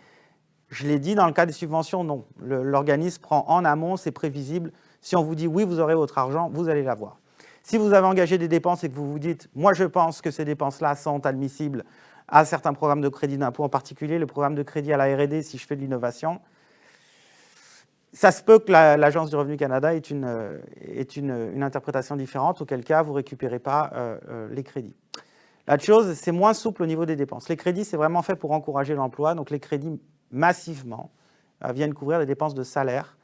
Je l'ai dit, dans le cas des subventions, non. L'organisme prend en amont, c'est prévisible. Si on vous dit « oui, vous aurez votre argent », vous allez l'avoir. Si vous avez engagé des dépenses et que vous vous dites « moi, je pense que ces dépenses-là sont admissibles à certains programmes de crédit d'impôt, en particulier le programme de crédit à la R&D si je fais de l'innovation », ça se peut que l'Agence du Revenu Canada ait une interprétation différente, auquel cas vous ne récupérez pas les crédits. L'autre chose, c'est moins souple au niveau des dépenses. Les crédits, c'est vraiment fait pour encourager l'emploi, donc les crédits massivement viennent couvrir les dépenses de salaire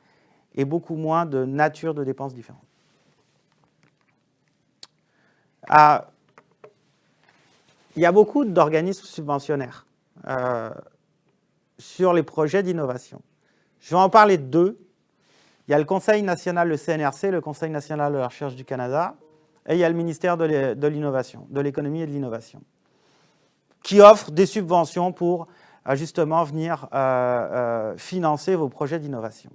et beaucoup moins de nature de dépenses différentes. Il y a beaucoup d'organismes subventionnaires sur les projets d'innovation. Je vais en parler de deux. Il y a le Conseil national, le CNRC, le Conseil national de la recherche du Canada, et il y a le ministère de l'innovation, de l'économie et de l'innovation, qui offrent des subventions pour justement venir financer vos projets d'innovation.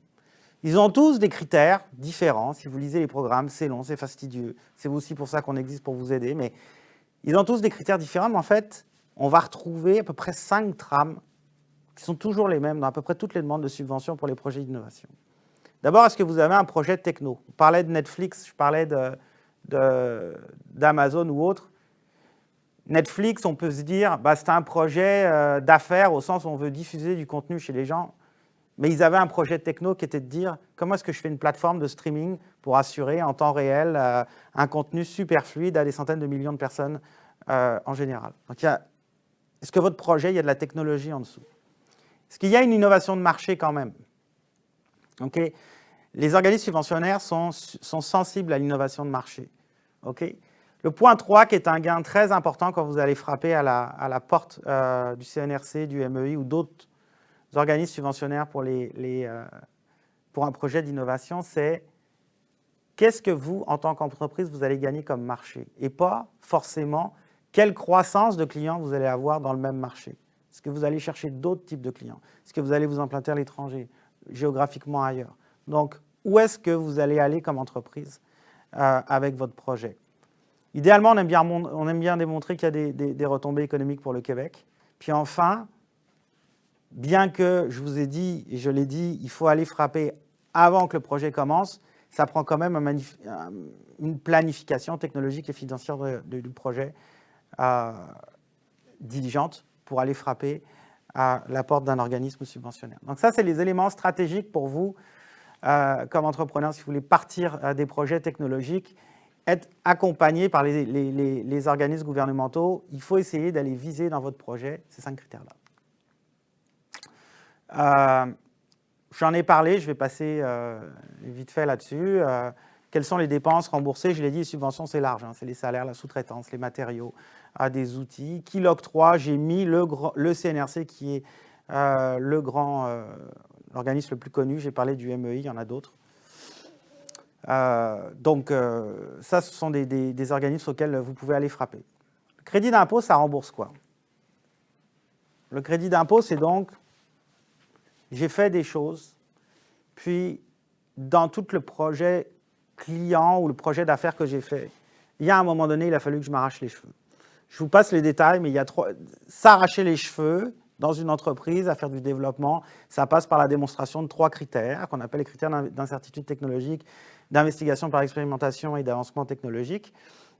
Ils ont tous des critères différents. Si vous lisez les programmes, c'est long, c'est fastidieux. C'est aussi pour ça qu'on existe, pour vous aider. Mais ils ont tous des critères différents. Mais en fait, on va retrouver à peu près 5 trames qui sont toujours les mêmes dans à peu près toutes les demandes de subventions pour les projets d'innovation. D'abord, est-ce que vous avez un projet techno? On parlait de Netflix, je parlais d'Amazon ou autre. Netflix, on peut se dire, c'est un projet d'affaires au sens où on veut diffuser du contenu chez les gens. Mais ils avaient un projet techno qui était de dire, comment est-ce que je fais une plateforme de streaming pour assurer en temps réel un contenu super fluide à des centaines de millions de personnes en général. Donc, est-ce que votre projet, il y a de la technologie en dessous? Est-ce qu'il y a une innovation de marché quand même? Okay. Les organismes subventionnaires sont sensibles à l'innovation de marché. Okay. Le point 3, qui est un gain très important quand vous allez frapper à la porte du CNRC, du MEI ou d'autres organismes subventionnaires pour un projet d'innovation, c'est qu'est-ce que vous, en tant qu'entreprise, vous allez gagner comme marché? Et pas forcément quelle croissance de clients vous allez avoir dans le même marché. Est-ce que vous allez chercher d'autres types de clients? Est-ce que vous allez vous implanter à l'étranger, géographiquement ailleurs? Donc, où est-ce que vous allez aller comme entreprise avec votre projet? Idéalement, on aime bien démontrer qu'il y a des retombées économiques pour le Québec. Puis enfin, bien que je vous ai dit, et je l'ai dit, il faut aller frapper avant que le projet commence, ça prend quand même une planification technologique et financière du projet diligente pour aller frapper à la porte d'un organisme subventionnaire. Donc ça, c'est les éléments stratégiques pour vous, comme entrepreneur, si vous voulez partir des projets technologiques, être accompagné par les organismes gouvernementaux. Il faut essayer d'aller viser dans votre projet ces 5 critères-là. J'en ai parlé, je vais passer vite fait là-dessus. Quelles sont les dépenses remboursées? Je l'ai dit, les subventions, c'est large. Hein, c'est les salaires, la sous-traitance, les matériaux, des outils. Qui l'octroie? J'ai mis le CNRC qui est l'organisme le plus connu. J'ai parlé du MEI, il y en a d'autres. Donc, ça, ce sont des organismes auxquels vous pouvez aller frapper. Le crédit d'impôt, ça rembourse quoi? Le crédit d'impôt, c'est donc, j'ai fait des choses, puis dans tout le projet client ou le projet d'affaires que j'ai fait, il y a un moment donné, il a fallu que je m'arrache les cheveux. Je vous passe les détails, mais il y a s'arracher les cheveux dans une entreprise, à faire du développement, ça passe par la démonstration de 3 critères, qu'on appelle les critères d'incertitude technologique, d'investigation par expérimentation et d'avancement technologique.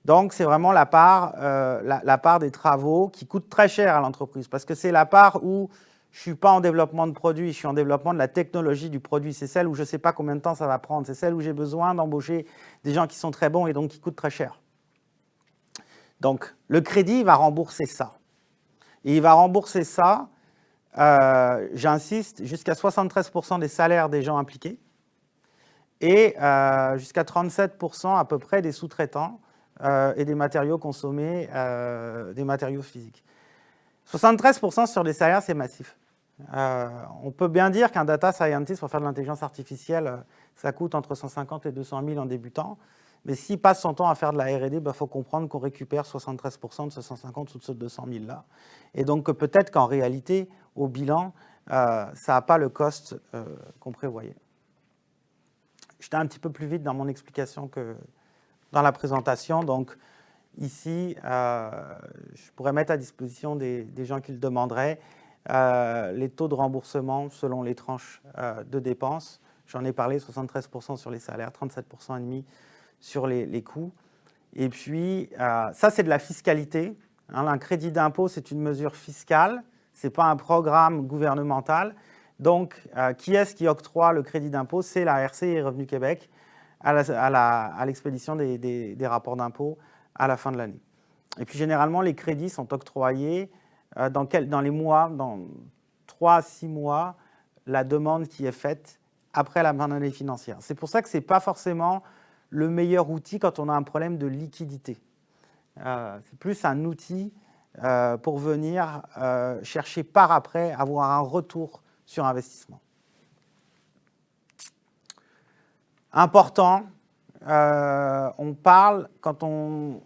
Donc, c'est vraiment la part des travaux qui coûtent très cher à l'entreprise, parce que c'est la part où je ne suis pas en développement de produit, je suis en développement de la technologie du produit. C'est celle où je ne sais pas combien de temps ça va prendre, c'est celle où j'ai besoin d'embaucher des gens qui sont très bons et donc qui coûtent très cher. Donc, le crédit va rembourser ça. Et il va rembourser ça, j'insiste, jusqu'à 73% des salaires des gens impliqués et jusqu'à 37% à peu près des sous-traitants et des matériaux consommés, des matériaux physiques. 73% sur des salaires, c'est massif. On peut bien dire qu'un data scientist pour faire de l'intelligence artificielle, ça coûte entre 150 et 200 000 en débutant. Mais s'il passe son temps à faire de la R&D, il faut comprendre qu'on récupère 73% de ce 150 ou de ce 200 000 là. Et donc peut-être qu'en réalité, au bilan, ça n'a pas le cost qu'on prévoyait. J'étais un petit peu plus vite dans mon explication que dans la présentation. Donc ici, je pourrais mettre à disposition des gens qui le demanderaient les taux de remboursement selon les tranches de dépenses. J'en ai parlé, 73% sur les salaires, 37,5% sur les coûts. Et puis, ça, c'est de la fiscalité. Hein, un crédit d'impôt, c'est une mesure fiscale, ce n'est pas un programme gouvernemental. Donc, qui est-ce qui octroie le crédit d'impôt? C'est la RC et Revenu Québec à l'expédition des rapports d'impôt à la fin de l'année. Et puis, généralement, les crédits sont octroyés dans les mois, dans 3 à 6 mois, la demande qui est faite après la fin de l'année financière. C'est pour ça que ce n'est pas forcément le meilleur outil quand on a un problème de liquidité. C'est plus un outil pour venir chercher par après, avoir un retour sur investissement. Important, on parle, quand on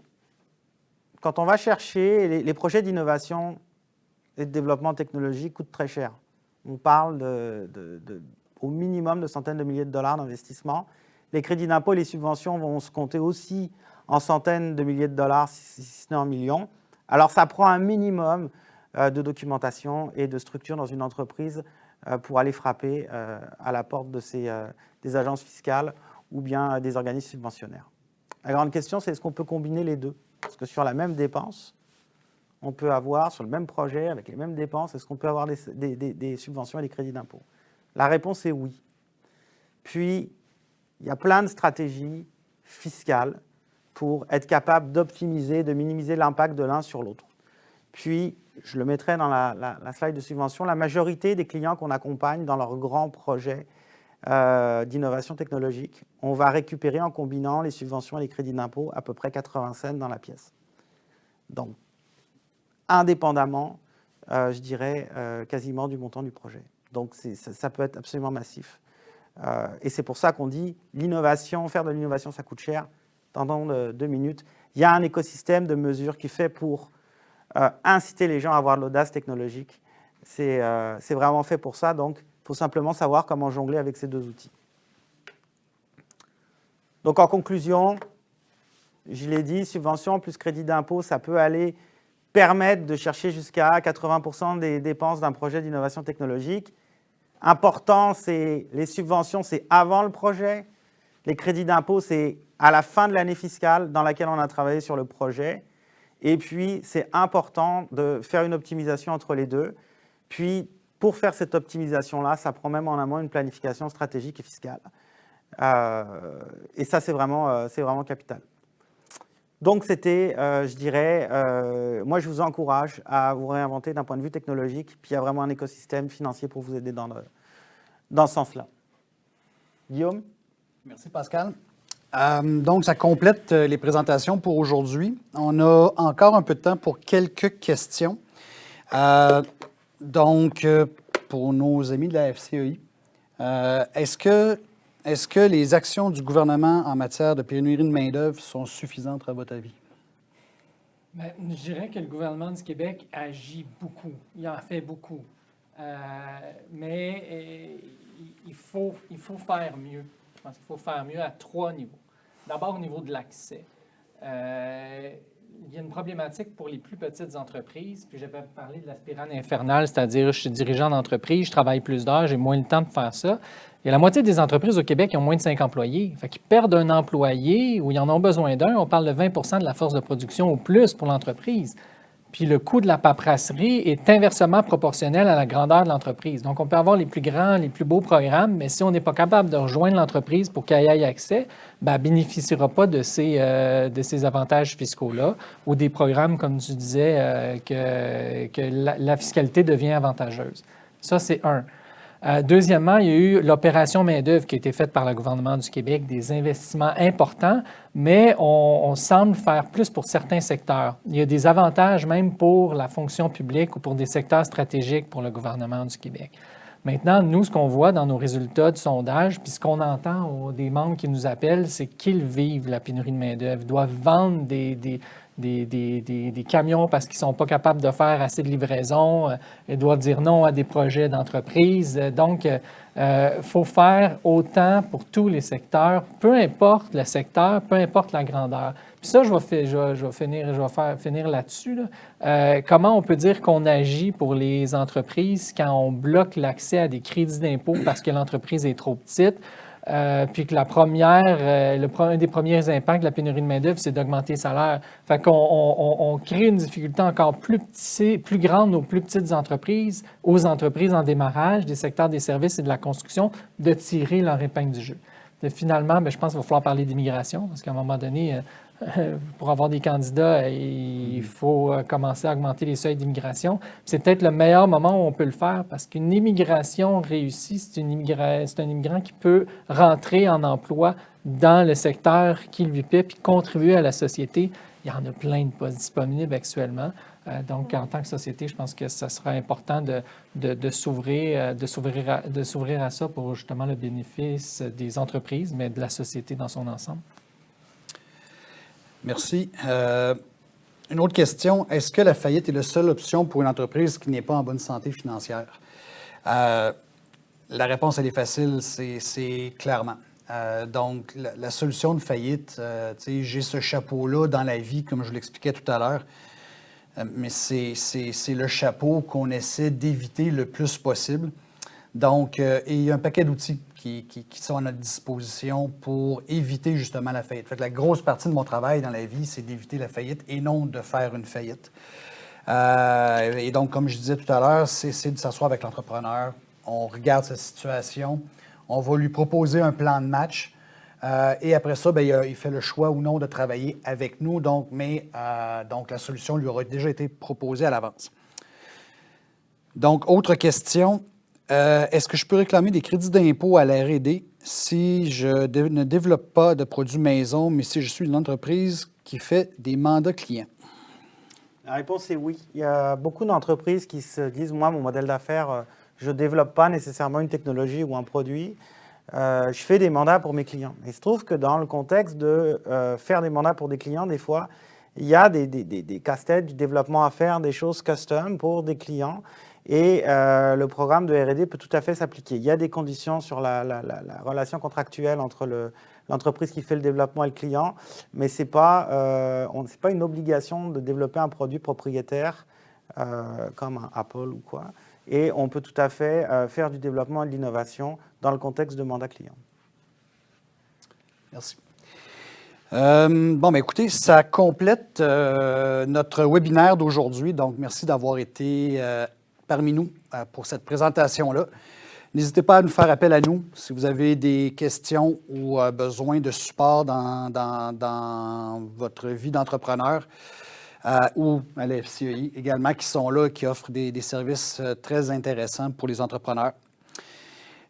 va chercher, les projets d'innovation et de développement technologique coûtent très cher. On parle au minimum de centaines de milliers de dollars d'investissement. Les crédits d'impôt et les subventions vont se compter aussi en centaines de milliers de dollars, si ce n'est en millions. Alors, ça prend un minimum de documentation et de structure dans une entreprise pour aller frapper à la porte des agences fiscales ou bien des organismes subventionnaires. La grande question, c'est est-ce qu'on peut combiner les deux? Parce que sur la même dépense, on peut avoir, sur le même projet, avec les mêmes dépenses, est-ce qu'on peut avoir des subventions et des crédits d'impôt? La réponse est oui. Puis, il y a plein de stratégies fiscales pour être capable d'optimiser, de minimiser l'impact de l'un sur l'autre. Puis, je le mettrai dans la slide de subvention, la majorité des clients qu'on accompagne dans leurs grands projets d'innovation technologique, on va récupérer en combinant les subventions et les crédits d'impôt à peu près 80 cents dans la pièce. Donc, indépendamment, je dirais, quasiment du montant du projet. Donc, ça peut être absolument massif. Et c'est pour ça qu'on dit l'innovation, faire de l'innovation, ça coûte cher. Tendons 2 minutes. Il y a un écosystème de mesures qui est fait pour inciter les gens à avoir de l'audace technologique. C'est vraiment fait pour ça. Donc, il faut simplement savoir comment jongler avec ces 2 outils. Donc, en conclusion, je l'ai dit, subvention plus crédit d'impôt, ça peut aller permettre de chercher jusqu'à 80% des dépenses d'un projet d'innovation technologique. Important, c'est les subventions, c'est avant le projet. Les crédits d'impôt, c'est à la fin de l'année fiscale dans laquelle on a travaillé sur le projet. Et puis, c'est important de faire une optimisation entre les deux. Puis, pour faire cette optimisation-là, ça prend même en amont une planification stratégique et fiscale. Et ça, c'est vraiment capital. Donc, c'était, je dirais, moi, je vous encourage à vous réinventer d'un point de vue technologique, puis il y a vraiment un écosystème financier pour vous aider dans ce sens-là. Guillaume? Merci, Pascal. Donc, ça complète les présentations pour aujourd'hui. On a encore un peu de temps pour quelques questions. Donc, pour nos amis de la FCEI, est-ce que les actions du gouvernement en matière de pénurie de main-d'œuvre sont suffisantes à votre avis? Bien, je dirais que le gouvernement du Québec agit beaucoup. Il en fait beaucoup. Mais il faut faire mieux. Je pense qu'il faut faire mieux à 3 niveaux. D'abord, au niveau de l'accès. Il y a une problématique pour les plus petites entreprises. Puis j'avais parlé de la spirale infernale, c'est-à-dire je suis dirigeant d'entreprise, je travaille plus d'heures, j'ai moins le temps de faire ça. Et la moitié des entreprises au Québec ont moins de 5 employés. Fait qu'ils perdent un employé ou ils en ont besoin d'un. On parle de 20% de la force de production au plus pour l'entreprise. Puis le coût de la paperasserie est inversement proportionnel à la grandeur de l'entreprise. Donc, on peut avoir les plus grands, les plus beaux programmes, mais si on n'est pas capable de rejoindre l'entreprise pour qu'elle y ait accès, bien, elle ne bénéficiera pas de ces avantages fiscaux-là ou des programmes, comme tu disais, que la fiscalité devient avantageuse. Ça, c'est un. Deuxièmement, il y a eu l'opération main-d'œuvre qui a été faite par le gouvernement du Québec, des investissements importants, mais on semble faire plus pour certains secteurs. Il y a des avantages même pour la fonction publique ou pour des secteurs stratégiques pour le gouvernement du Québec. Maintenant, nous, ce qu'on voit dans nos résultats de sondage, puis ce qu'on entend des membres qui nous appellent, c'est qu'ils vivent la pénurie de main-d'œuvre. Ils doivent vendre des camions parce qu'ils ne sont pas capables de faire assez de livraison. Ils doivent dire non à des projets d'entreprise. Donc, il faut faire autant pour tous les secteurs, peu importe le secteur, peu importe la grandeur. Puis ça, je vais finir là-dessus. Là. Comment on peut dire qu'on agit pour les entreprises quand on bloque l'accès à des crédits d'impôt parce que l'entreprise est trop petite? Puis que un des premiers impacts de la pénurie de main-d'œuvre, c'est d'augmenter les salaires. Fait qu'on crée une difficulté encore plus grande aux plus petites entreprises, aux entreprises en démarrage, des secteurs des services et de la construction, de tirer leur épingle du jeu. Finalement, je pense qu'il va falloir parler d'immigration, parce qu'à un moment donné, pour avoir des candidats, il faut commencer à augmenter les seuils d'immigration. C'est peut-être le meilleur moment où on peut le faire parce qu'une immigration réussie, c'est un immigrant qui peut rentrer en emploi dans le secteur qui lui plaît puis contribuer à la société. Il y en a plein de postes disponibles actuellement. Donc, en tant que société, je pense que ça sera important de s'ouvrir à ça pour justement le bénéfice des entreprises, mais de la société dans son ensemble. Merci. Une autre question. Est-ce que la faillite est la seule option pour une entreprise qui n'est pas en bonne santé financière? La réponse, elle est facile, c'est clairement. Donc, la solution de faillite, j'ai ce chapeau-là dans la vie, comme je l'expliquais tout à l'heure, mais c'est le chapeau qu'on essaie d'éviter le plus possible. Donc, et il y a un paquet d'outils qui sont à notre disposition pour éviter justement la faillite. Fait que la grosse partie de mon travail dans la vie, c'est d'éviter la faillite et non de faire une faillite. Et donc, comme je disais tout à l'heure, c'est de s'asseoir avec l'entrepreneur. On regarde sa situation, on va lui proposer un plan de match et après ça, il fait le choix ou non de travailler avec nous. Donc, donc la solution lui aura déjà été proposée à l'avance. Donc, autre question. Est-ce que je peux réclamer des crédits d'impôt à la R&D si je ne développe pas de produits maison, mais si je suis une entreprise qui fait des mandats clients? La réponse est oui. Il y a beaucoup d'entreprises qui se disent, moi, mon modèle d'affaires, je ne développe pas nécessairement une technologie ou un produit. Je fais des mandats pour mes clients. Il se trouve que dans le contexte de faire des mandats pour des clients, des fois, il y a des casse-têtes, du développement à faire, des choses custom pour des clients. Et le programme de R&D peut tout à fait s'appliquer. Il y a des conditions sur la relation contractuelle entre l'entreprise qui fait le développement et le client, mais ce n'est pas une obligation de développer un produit propriétaire comme un Apple ou quoi. Et on peut tout à fait faire du développement et de l'innovation dans le contexte de mandat client. Merci. Bon, écoutez, ça complète notre webinaire d'aujourd'hui. Donc, merci d'avoir été parmi nous pour cette présentation-là. N'hésitez pas à nous faire appel à nous si vous avez des questions ou besoin de support dans votre vie d'entrepreneur ou à la FCEI également, qui sont là, qui offrent des services très intéressants pour les entrepreneurs.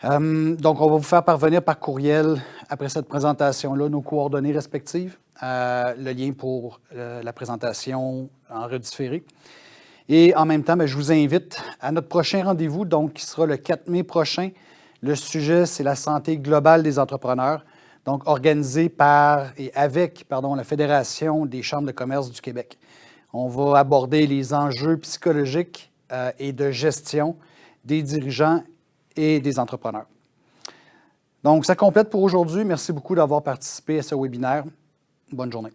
Donc, on va vous faire parvenir par courriel, après cette présentation-là, nos coordonnées respectives, le lien pour la présentation en redifféré. Et en même temps, je vous invite à notre prochain rendez-vous, donc qui sera le 4 mai prochain. Le sujet, c'est la santé globale des entrepreneurs, donc organisé par et avec la Fédération des chambres de commerce du Québec. On va aborder les enjeux psychologiques et de gestion des dirigeants et des entrepreneurs. Donc, ça complète pour aujourd'hui. Merci beaucoup d'avoir participé à ce webinaire. Bonne journée.